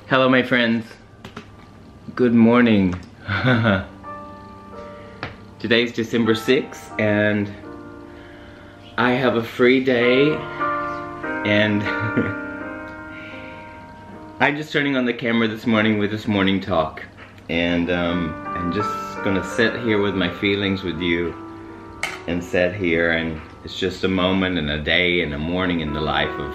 Hello my friends, good morning. Today's December 6th and I have a free day and I'm just turning on the camera this morning with this morning talk, and I'm just gonna sit here with my feelings with you and sit here, and it's just a moment and a day and a morning in the life of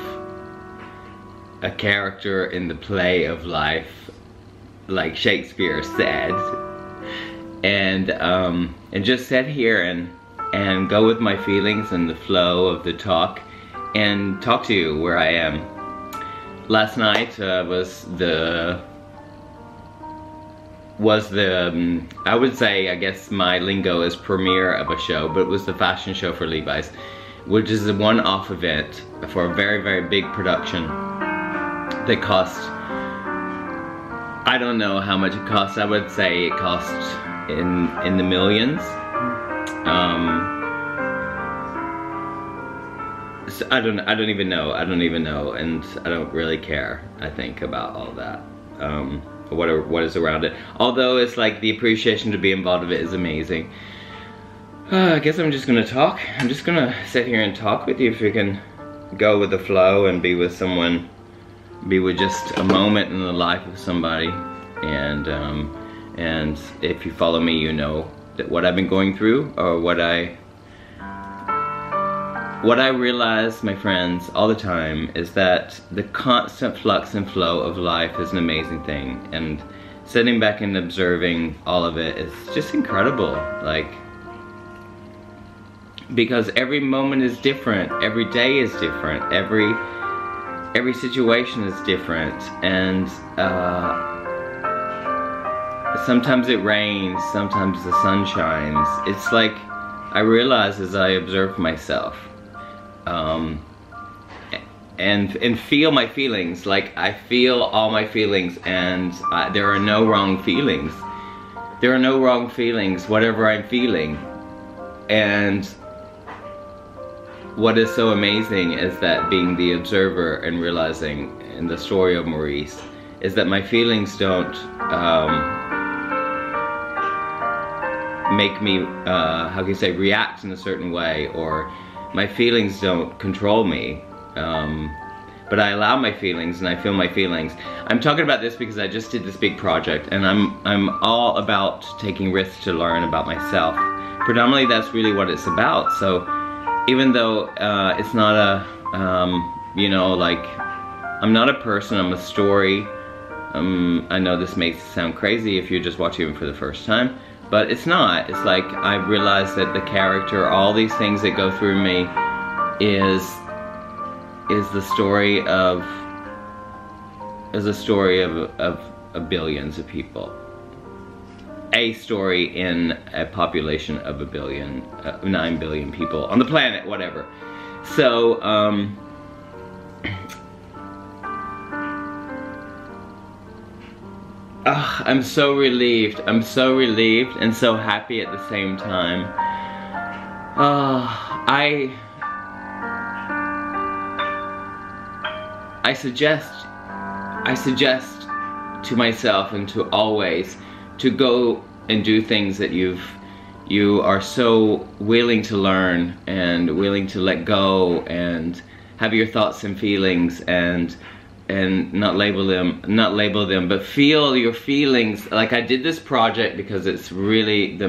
a character in the play of life, like Shakespeare said, and just sit here and go with my feelings and the flow of the talk and talk to you where I am. Last night was the I would say, I guess my lingo is premiere of a show, but it was the fashion show for Levi's, which is a one-off event for a very, very big production. They cost, I don't know how much it costs. I would say it cost in the millions. So I don't even know, and I don't really care, I think, about all that, what is around it. Although it's like the appreciation to be involved with it is amazing. I guess I'm just gonna talk. I'm just gonna sit here and talk with you, if you can go with the flow and be with someone, be with just a moment in the life of somebody, and if you follow me, you know that what I've been going through, or what I realize, my friends, all the time, is that the constant flux and flow of life is an amazing thing, and sitting back and observing all of it is just incredible, like, because every moment is different, every day is different, every situation is different, and sometimes it rains, sometimes the sun shines. It's like, I realize as I observe myself, and feel my feelings, like I feel all my feelings, and there are no wrong feelings. There are no wrong feelings, whatever I'm feeling. And what is so amazing is that being the observer and realizing in the story of Maurice is that my feelings don't make me, how can you say, react in a certain way, or my feelings don't control me, but I allow my feelings and I feel my feelings. I'm talking about this because I just did this big project, and I'm all about taking risks to learn about myself. Predominantly that's really what it's about. So even though it's not a, you know, like, I'm not a person, I'm a story. I know this makes it sound crazy if you're just watching it for the first time, but it's not. It's like, I realize that the character, all these things that go through me is the story of, billions of people. A story in a population of 9 billion people on the planet, whatever. So, I'm so relieved. I'm so relieved and so happy at the same time. I suggest to myself and to always to go and do things that you are so willing to learn and willing to let go and have your thoughts and feelings and not label them, but feel your feelings. Like, I did this project because it's really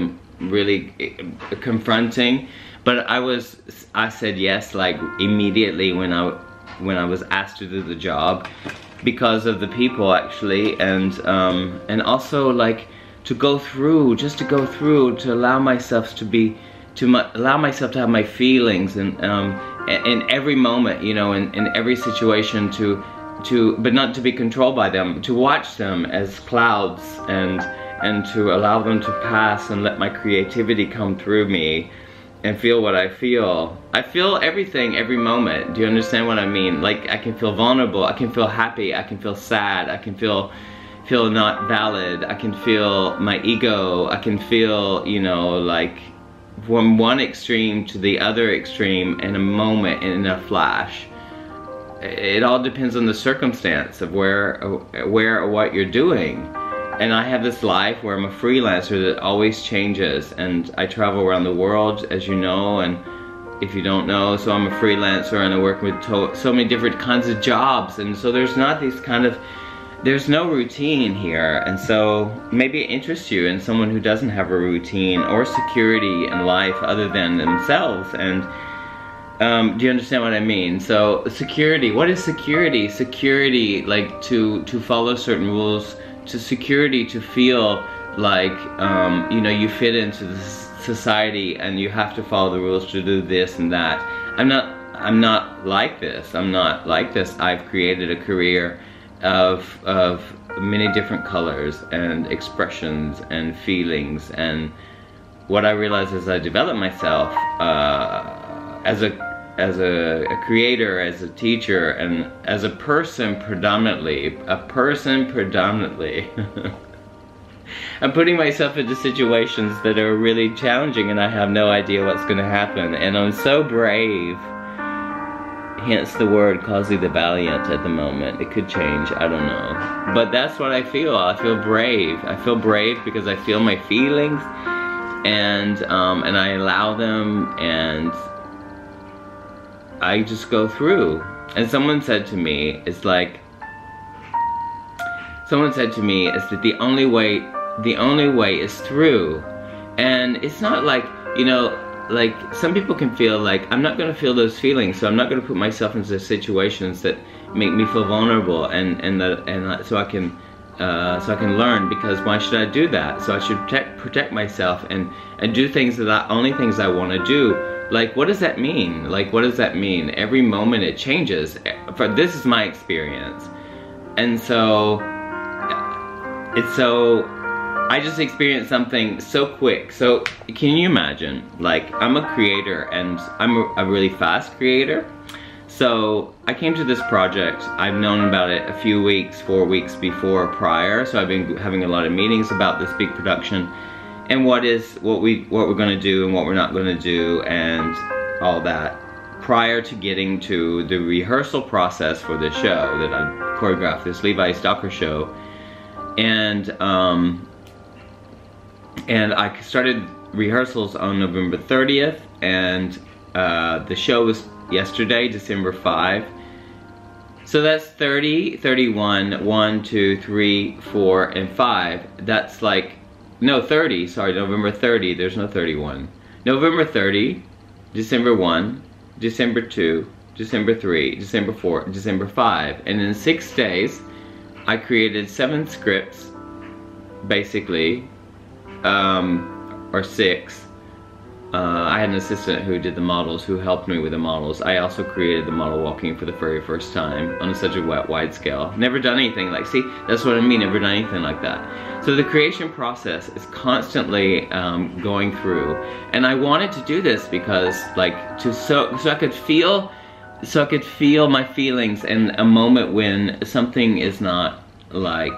confronting, but I said yes, like, immediately when I was asked to do the job, because of the people, actually, and also, like, to go through, to allow myself to have my feelings, and in every moment, you know, in every situation, but not to be controlled by them, to watch them as clouds, and to allow them to pass and let my creativity come through me and feel what I feel. I feel everything every moment. Do you understand what I mean? Like, I can feel vulnerable, I can feel happy, I can feel sad, I can feel not valid, I can feel my ego, I can feel, you know, like, from one extreme to the other extreme in a moment, in a flash. it all depends on the circumstance of where or what you're doing. And I have this life where I'm a freelancer that always changes, and I travel around the world, as you know, and if you don't know, so I'm a freelancer and I work with so many different kinds of jobs, and so there's not these kind of, there's no routine here. And so maybe it interests you in someone who doesn't have a routine or security in life other than themselves. And do you understand what I mean? So security, what is security? Security, like to follow certain rules, to security, to feel like you know, you fit into this society and you have to follow the rules to do this and that. I'm not like this. I'm not like this. I've created a career of many different colors and expressions and feelings, and what I realized as I developed myself as a creator, as a teacher, and as a person predominantly, I'm putting myself into situations that are really challenging and I have no idea what's going to happen, and I'm so brave, hence the word Causey the Valiant at the moment. It could change, I don't know, but that's what I feel. I feel brave. I feel brave because I feel my feelings, and I allow them, and I just go through. And someone said to me, it's like, someone said to me, it's that the only way is through. And it's not like, you know, like some people can feel like, I'm not gonna feel those feelings, so I'm not gonna put myself into situations that make me feel vulnerable, and so I can learn, because why should I do that? So I should protect myself and do things that only things I want to do. Like, what does that mean? Like, what does that mean? Every moment it changes. This is my experience. And so, I just experienced something so quick. So, can you imagine? Like, I'm a creator, and I'm a really fast creator. So, I came to this project. I've known about it a few weeks, 4 weeks prior. So, I've been having a lot of meetings about this big production, and what we're going to do and what we're not going to do, and all that, prior to getting to the rehearsal process for this show that I choreographed, this Levi Stalker show. And I started rehearsals on November 30th, and the show was yesterday, December 5. So that's 30, 31, 1, 2, 3, 4, and 5. That's like, no, 30, sorry, November 30, there's no 31. November 30, December 1, December 2, December 3, December 4, December 5. And in 6 days, I created 7 scripts, basically, or 6. I had an assistant who did the models, who helped me with the models. I also created the model walking for the very first time on such a wide scale. Never done anything like, see, that's what I mean, never done anything like that. So the creation process is constantly going through, and I wanted to do this because, like, so I could feel my feelings in a moment when something is not, like,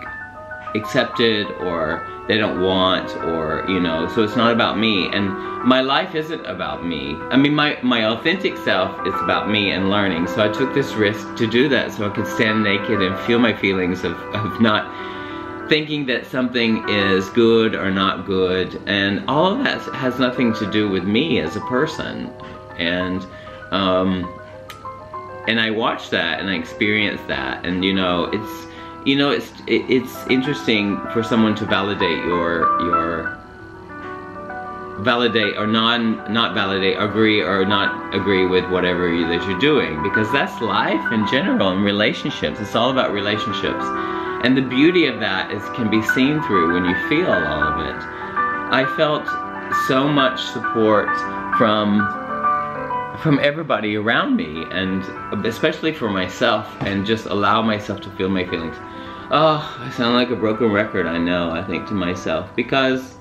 accepted, or they don't want, or, you know, so it's not about me. And my life isn't about me. I mean, my authentic self is about me and learning. So I took this risk to do that, so I could stand naked and feel my feelings of not thinking that something is good or not good. And all of that has nothing to do with me as a person. And I watched that and I experienced that, and it's interesting for someone to validate validate or not validate, agree or not agree with whatever that you're doing, because that's life in general, and relationships. It's all about relationships, and the beauty of that can be seen through when you feel all of it. I felt so much support from everybody around me, and especially for myself, and just allow myself to feel my feelings. Oh, I sound like a broken record, I know, I think to myself, because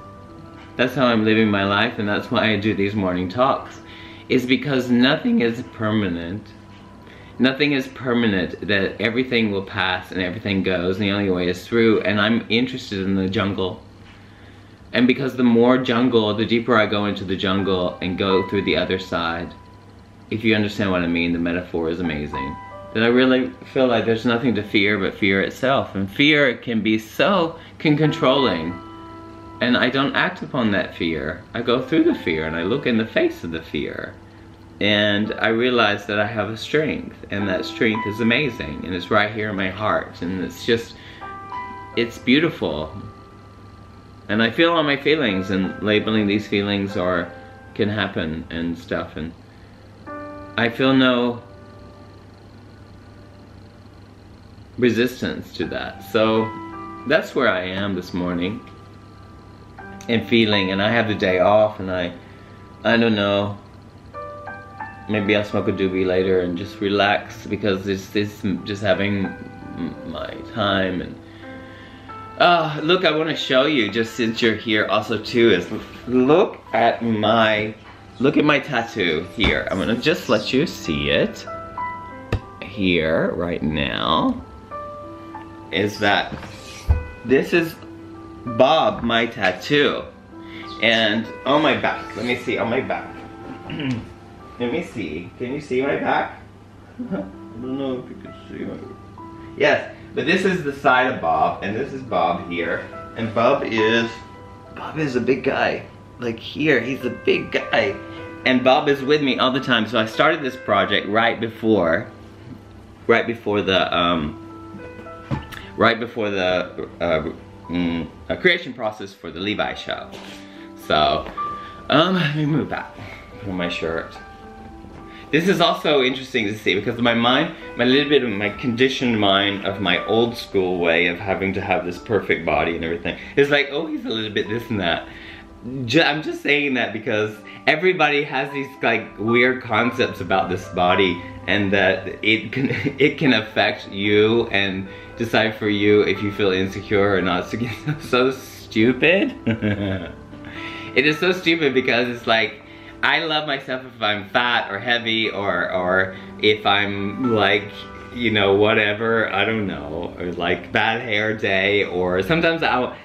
that's how I'm living my life, and that's why I do these morning talks, is because nothing is permanent. Nothing is permanent, that everything will pass and everything goes, and the only way is through, and I'm interested in the jungle. And because the more jungle, the deeper I go into the jungle and go through the other side, if you understand what I mean, the metaphor is amazing. that I really feel like there's nothing to fear but fear itself. And fear can be so controlling. And I don't act upon that fear. I go through the fear and I look in the face of the fear. And I realize that I have a strength, and that strength is amazing, and it's right here in my heart, and it's just, it's beautiful. And I feel all my feelings, and labeling these feelings can happen and stuff, and I feel no resistance to that. So that's where I am this morning, and feeling, and I have the day off, and I don't know, maybe I'll smoke a doobie later and just relax, because it's just having my time. And look, I want to show you, just since you're here also too, is look at my tattoo here. I'm gonna just let you see it here right now. Is that this is Bob, my tattoo, and on my back. Let me see on my back. Let me see. Can you see my back? I don't know if you can see my back. Yes, but this is the side of Bob, and this is Bob here. And Bob is a big guy. Like here, he's a big guy. And Bob is with me all the time. So I started this project right before the creation process for the Levi show. So, let me move back. Put on my shirt. This is also interesting to see, because my mind, my conditioned mind of my old school way of having to have this perfect body and everything, is like, oh, he's a little bit this and that. I'm just saying that because everybody has these like weird concepts about this body, and that it can affect you and decide for you if you feel insecure or not. So stupid. It is so stupid, because it's like, I love myself if I'm fat or heavy, or if I'm like, you know, whatever, I don't know, or like bad hair day, or sometimes I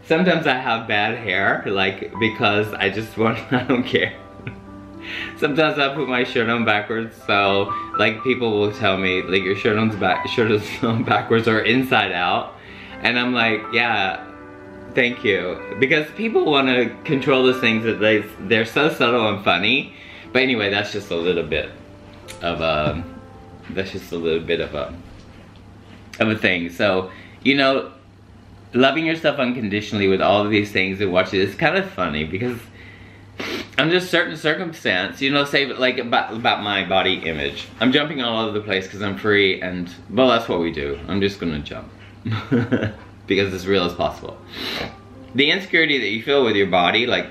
have bad hair, like, because I just want, I don't care. Sometimes I put my shirt on backwards, so like people will tell me, like, your shirt is on backwards or inside out, and I'm like, yeah, thank you, because people want to control those things that they're so subtle and funny. But anyway, that's just a little bit of a thing. So, you know, loving yourself unconditionally with all of these things and watching it's kind of funny, because under certain circumstance, you know, say like about my body image, I'm jumping all over the place because I'm free, and well, that's what we do. I'm just gonna jump. Because it's real as possible. The insecurity that you feel with your body, like,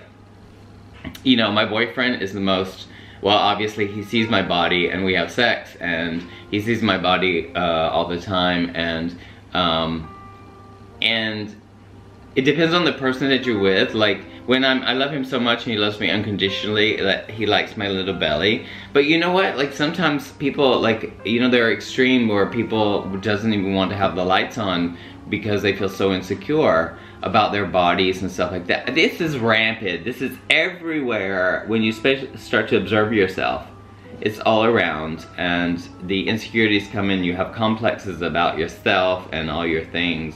you know, my boyfriend is the most, well, obviously he sees my body and we have sex, and he sees my body all the time, and it depends on the person that you're with. Like, when I love him so much and he loves me unconditionally, that he likes my little belly. But you know what, like sometimes people, like, you know, they're extreme where people doesn't even want to have the lights on because they feel so insecure about their bodies and stuff like that. This is rampant. This is everywhere when you start to observe yourself. It's all around, and the insecurities come in. You have complexes about yourself and all your things.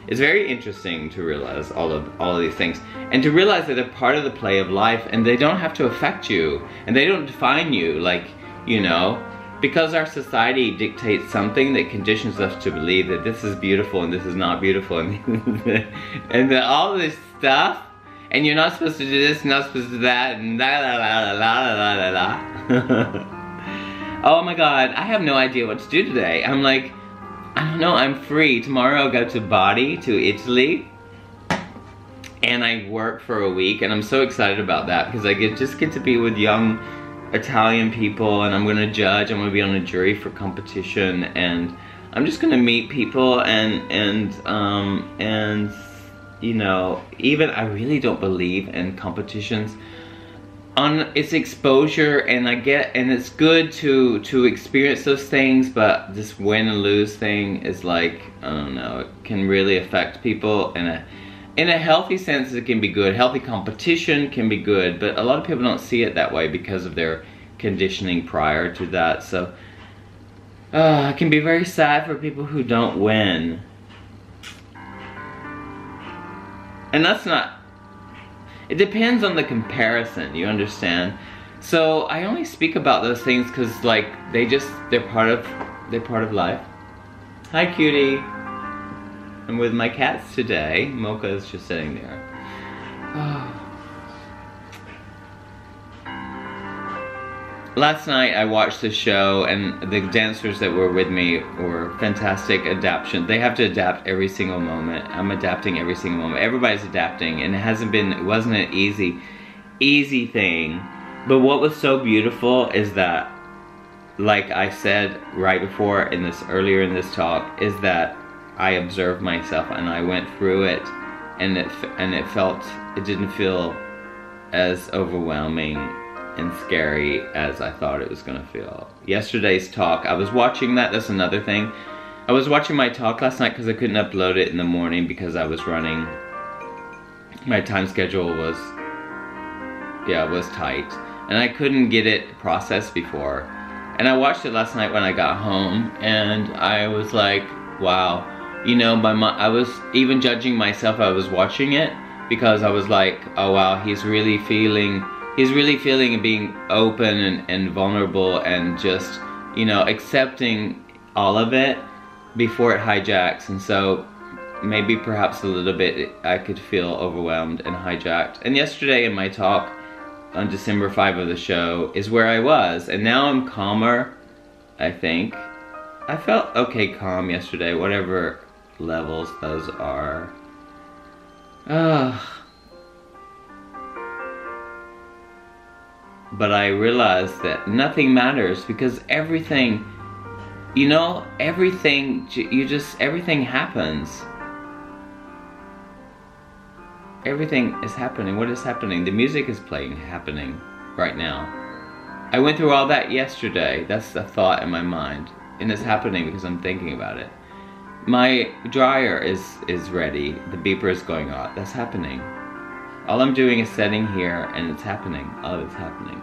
It's very interesting to realize all of these things, and to realize that they're part of the play of life, and they don't have to affect you, and they don't define you, like, you know, because our society dictates something that conditions us to believe that this is beautiful and this is not beautiful, and all this stuff, and you're not supposed to do this, you're not supposed to do that, and la la la la la la la. Oh my god, I have no idea what to do today. I'm like, I don't know, I'm free. Tomorrow I'll go to Bari, to Italy, and I work for a week, and I'm so excited about that because I just get to be with young Italian people, and I'm gonna judge. I'm gonna be on a jury for competition, and I'm just gonna meet people, and you know, even I really don't believe in competitions. It's exposure, and it's good to experience those things, but this win and lose thing is like, I don't know, it can really affect people in a healthy sense. It can be good. Healthy competition can be good, but a lot of people don't see it that way because of their conditioning prior to that. So It can be very sad for people who don't win. And that's not, it depends on the comparison, you understand? So I only speak about those things because like they're part of life. Hi cutie. I'm with my cats today. Mocha is just sitting there. Oh. Last night I watched the show and the dancers that were with me were fantastic adaptation. They have to adapt every single moment. I'm adapting every single moment. Everybody's adapting, and it wasn't an easy thing. But what was so beautiful is that, like I said right before earlier in this talk, is that I observed myself and I went through it, and it didn't feel as overwhelming and scary as I thought it was gonna feel. Yesterday's talk, I was watching that's another thing. I was watching my talk last night because I couldn't upload it in the morning because I was running. My time schedule was tight. And I couldn't get it processed before. And I watched it last night when I got home, and I was like, wow. You know, I was even judging myself. I was watching it because I was like, oh wow, he's really feeling and being open and vulnerable and just, you know, accepting all of it before it hijacks. And so maybe perhaps a little bit I could feel overwhelmed and hijacked. And yesterday in my talk on December 5 of the show is where I was, and now I'm calmer, I think. I felt okay calm yesterday, whatever levels those are. But I realized that nothing matters because everything, you know, everything happens. Everything is happening. What is happening? The music is happening right now. I went through all that yesterday. That's a thought in my mind. And it's happening because I'm thinking about it. My dryer is ready. The beeper is going off. That's happening. All I'm doing is sitting here and it's happening. All of it's happening.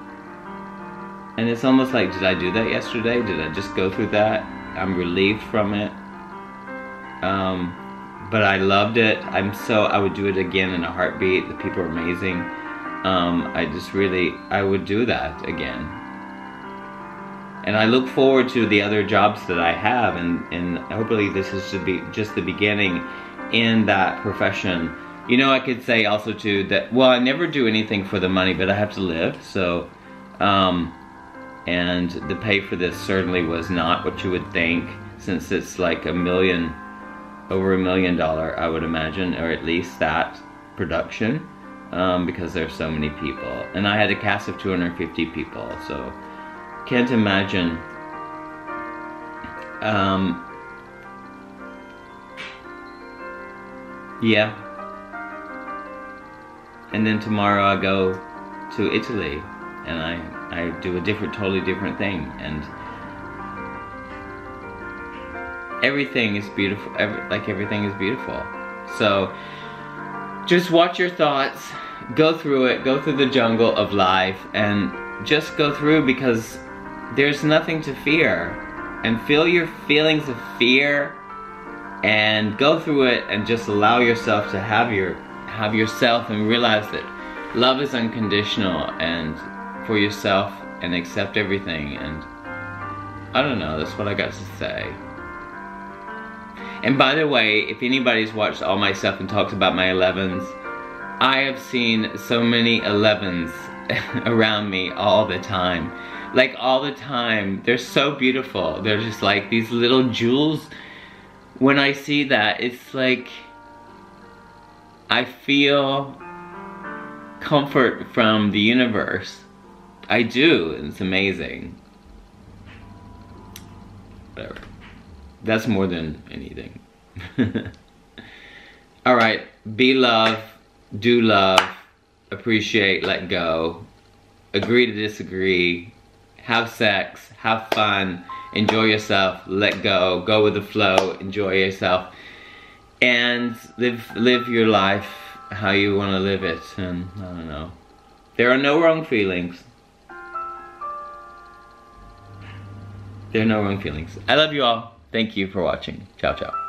And it's almost like, did I do that yesterday? Did I just go through that? I'm relieved from it. But I loved it. I would do it again in a heartbeat. The people are amazing. I would do that again. And I look forward to the other jobs that I have, and hopefully this is to be just the beginning in that profession. You know, I could say also too that, well, I never do anything for the money, but I have to live, so, and the pay for this certainly was not what you would think, since it's like over $1 million, I would imagine, or at least that production, because there's so many people. And I had a cast of 250 people, so can't imagine. Yeah. And then tomorrow I go to Italy, and I do a totally different thing, and everything is beautiful. Everything is beautiful. So just watch your thoughts, go through it, go through the jungle of life, and just go through, because there's nothing to fear. And feel your feelings of fear and go through it, and just allow yourself to have yourself, and realize that love is unconditional and for yourself, and accept everything. And I don't know, that's what I got to say. And by the way, if anybody's watched all my stuff and talks about my 11s, I have seen so many 11s around me all the time. Like all the time. They're so beautiful. They're just like these little jewels. When I see that, it's like I feel comfort from the universe. I do. It's amazing. Whatever. That's more than anything. Alright, be love, do love, appreciate, let go, agree to disagree, have sex, have fun, enjoy yourself, let go, go with the flow, enjoy yourself, and live your life how you want to live it. And I don't know. There are no wrong feelings. There are no wrong feelings. I love you all. Thank you for watching. Ciao, ciao.